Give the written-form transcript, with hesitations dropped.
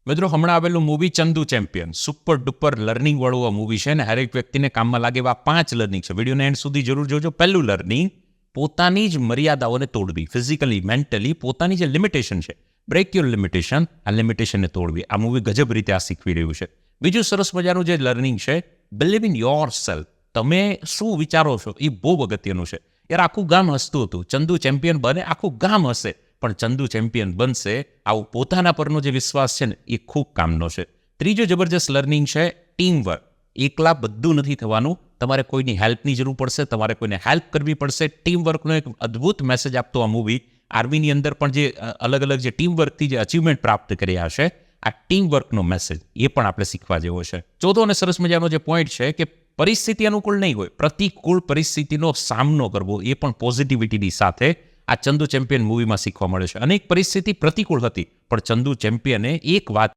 મિત્રો હમણાં આવેલું movie Chandu champion super duper learning વાળું આ મૂવી છે ને હરેક વ્યક્તિને કામમાં લાગે એવા 5 લર્નિંગ છે. વિડીયોને એન્ડ સુધી જરૂર જોજો. પહેલું લર્નિંગ, પોતાની જ મર્યાદાઓને તોડવી, ફિઝિકલી મેન્ટલી પોતાની જે લિમિટેશન છે, બ્રેક યોર લિમિટેશન, આ લિમિટેશનને તોડવી. આ મૂવી ગજબ રીતે આ શીખવી રહ્યું છે. બીજું સરસ મજાનું જે લર્નિંગ છે, બિલીવ ઇન યોર સેલ્ફ. તમે શું વિચારો છો એ બહુ અગત્યનું છે. યાર આખું ગામ હસતું હતું, ચંદુ ચેમ્પિયન બને આખું ગામ હશે, પણ ચંદુ ચેમ્પિયન બનશે આવું પોતાના પરનો જે વિશ્વાસ છે ને એ ખૂબ કામનો છે. ત્રીજો જબરજસ્ત લર્નિંગ છે ટીમવર્ક. એકલા બધું નથી થવાનું, તમારે કોઈની હેલ્પની જરૂર પડશે, તમારે કોઈને હેલ્પ કરવી પડશે. ટીમવર્કનો એક અદ્ભુત મેસેજ આપતો આ મૂવી. આર્મીની અંદર પણ જે અલગ અલગ જે ટીમવર્કથી જે અચીવમેન્ટ પ્રાપ્ત કર્યા છે, આ ટીમવર્કનો મેસેજ એ પણ આપણે શીખવા જેવો છે. ચોથો અને સરસ મજાનો જે પોઈન્ટ છે કે પરિસ્થિતિ અનુકૂળ નહીં હોય, પ્રતિકૂળ પરિસ્થિતિનો સામનો કરવો એ પણ પોઝિટિવિટીની સાથે આ ચંદુ ચેમ્પિયન મૂવીમાં શીખવા મળે છે. અનેક પરિસ્થિતિ પ્રતિકૂળ હતી, પણ ચંદુ ચેમ્પિયને એક વાત